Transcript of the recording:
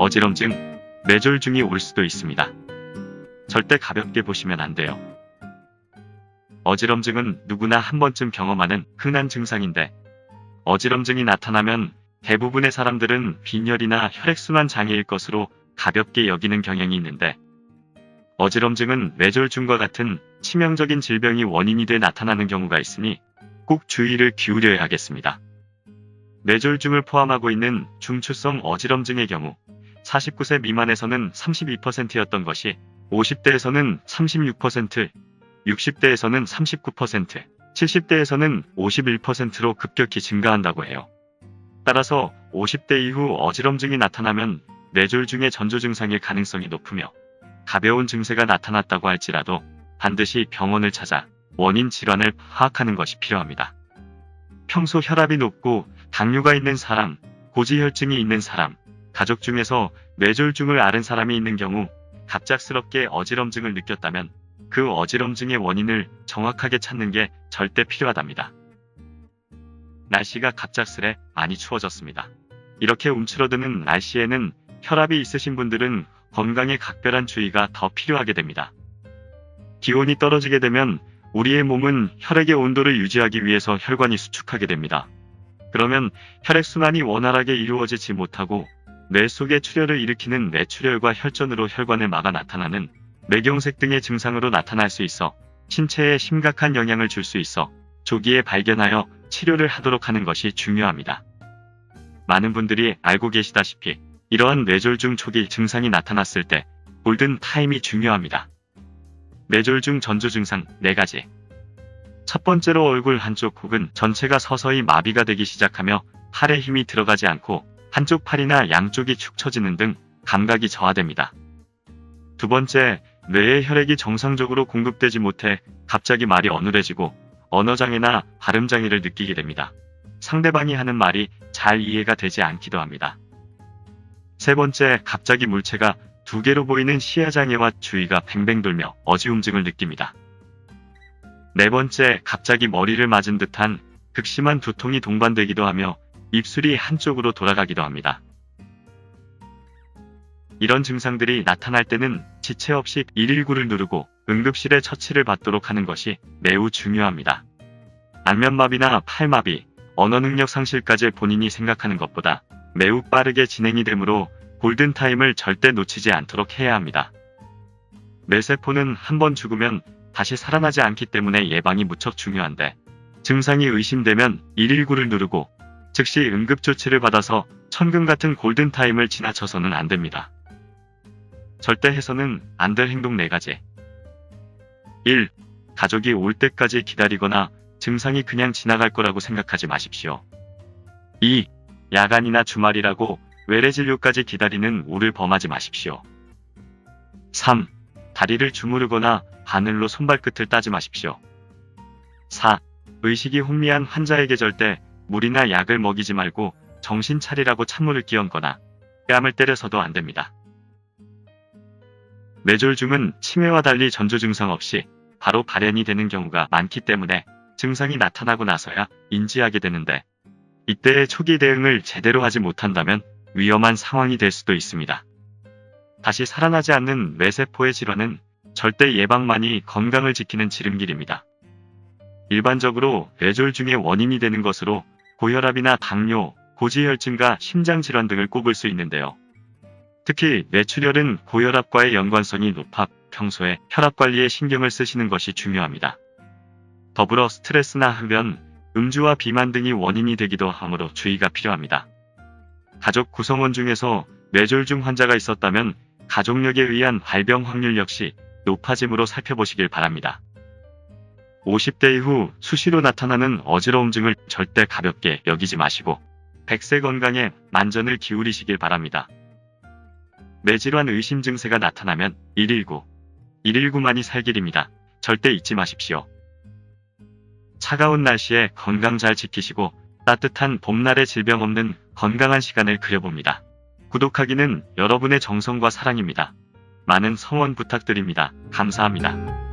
어지럼증, 뇌졸중이 올 수도 있습니다. 절대 가볍게 보시면 안 돼요. 어지럼증은 누구나 한 번쯤 경험하는 흔한 증상인데, 어지럼증이 나타나면 대부분의 사람들은 빈혈이나 혈액순환 장애일 것으로 가볍게 여기는 경향이 있는데, 어지럼증은 뇌졸중과 같은 치명적인 질병이 원인이 돼 나타나는 경우가 있으니 꼭 주의를 기울여야 하겠습니다. 뇌졸중을 포함하고 있는 중추성 어지럼증의 경우 49세 미만에서는 32%였던 것이 50대에서는 36%, 60대에서는 39%, 70대에서는 51%로 급격히 증가한다고 해요. 따라서 50대 이후 어지럼증이 나타나면 뇌졸중의 전조 증상일 가능성이 높으며, 가벼운 증세가 나타났다고 할지라도 반드시 병원을 찾아 원인 질환을 파악하는 것이 필요합니다. 평소 혈압이 높고 당뇨가 있는 사람, 고지혈증이 있는 사람, 가족 중에서 뇌졸중을 앓은 사람이 있는 경우 갑작스럽게 어지럼증을 느꼈다면 그 어지럼증의 원인을 정확하게 찾는 게 절대 필요하답니다. 날씨가 갑작스레 많이 추워졌습니다. 이렇게 움츠러드는 날씨에는 혈압이 있으신 분들은 건강에 각별한 주의가 더 필요하게 됩니다. 기온이 떨어지게 되면 우리의 몸은 혈액의 온도를 유지하기 위해서 혈관이 수축하게 됩니다. 그러면 혈액순환이 원활하게 이루어지지 못하고 뇌 속에 출혈을 일으키는 뇌출혈과 혈전으로 혈관을 막아 나타나는 뇌경색 등의 증상으로 나타날 수 있어 신체에 심각한 영향을 줄 수 있어 조기에 발견하여 치료를 하도록 하는 것이 중요합니다. 많은 분들이 알고 계시다시피 이러한 뇌졸중 초기 증상이 나타났을 때 골든 타임이 중요합니다. 뇌졸중 전조 증상 4가지. 첫 번째로 얼굴 한쪽 혹은 전체가 서서히 마비가 되기 시작하며 팔에 힘이 들어가지 않고 한쪽 팔이나 양쪽이 축 처지는 등 감각이 저하됩니다. 두 번째, 뇌에 혈액이 정상적으로 공급되지 못해 갑자기 말이 어눌해지고 언어장애나 발음장애를 느끼게 됩니다. 상대방이 하는 말이 잘 이해가 되지 않기도 합니다. 세 번째, 갑자기 물체가 2개로 보이는 시야장애와 주위가 뱅뱅 돌며 어지움증을 느낍니다. 네 번째, 갑자기 머리를 맞은 듯한 극심한 두통이 동반되기도 하며 입술이 한쪽으로 돌아가기도 합니다. 이런 증상들이 나타날 때는 지체 없이 119를 누르고 응급실에 처치를 받도록 하는 것이 매우 중요합니다. 안면마비나 팔마비, 언어능력 상실까지 본인이 생각하는 것보다 매우 빠르게 진행이 되므로 골든타임을 절대 놓치지 않도록 해야 합니다. 뇌세포는 한번 죽으면 다시 살아나지 않기 때문에 예방이 무척 중요한데, 증상이 의심되면 119를 누르고 즉시 응급조치를 받아서 천금 같은 골든타임을 지나쳐서는 안 됩니다. 절대 해서는 안 될 행동 4가지. 1. 가족이 올 때까지 기다리거나 증상이 그냥 지나갈 거라고 생각하지 마십시오. 2. 야간이나 주말이라고 외래진료까지 기다리는 우를 범하지 마십시오. 3. 다리를 주무르거나 바늘로 손발끝을 따지 마십시오. 4. 의식이 혼미한 환자에게 절대 물이나 약을 먹이지 말고 정신 차리라고 찬물을 끼얹거나 뺨을 때려서도 안 됩니다. 뇌졸중은 치매와 달리 전조 증상 없이 바로 발현이 되는 경우가 많기 때문에 증상이 나타나고 나서야 인지하게 되는데, 이때의 초기 대응을 제대로 하지 못한다면 위험한 상황이 될 수도 있습니다. 다시 살아나지 않는 뇌세포의 질환은 절대 예방만이 건강을 지키는 지름길입니다. 일반적으로 뇌졸중의 원인이 되는 것으로 고혈압이나 당뇨, 고지혈증과 심장질환 등을 꼽을 수 있는데요. 특히 뇌출혈은 고혈압과의 연관성이 높아 평소에 혈압 관리에 신경을 쓰시는 것이 중요합니다. 더불어 스트레스나 흡연, 음주와 비만 등이 원인이 되기도 하므로 주의가 필요합니다. 가족 구성원 중에서 뇌졸중 환자가 있었다면 가족력에 의한 발병 확률 역시 높아짐으로 살펴보시길 바랍니다. 50대 이후 수시로 나타나는 어지러움증을 절대 가볍게 여기지 마시고 100세 건강에 만전을 기울이시길 바랍니다. 뇌질환 의심 증세가 나타나면 119, 119만이 살 길입니다. 절대 잊지 마십시오. 차가운 날씨에 건강 잘 지키시고 따뜻한 봄날의 질병 없는 건강한 시간을 그려봅니다. 구독하기는 여러분의 정성과 사랑입니다. 많은 성원 부탁드립니다. 감사합니다.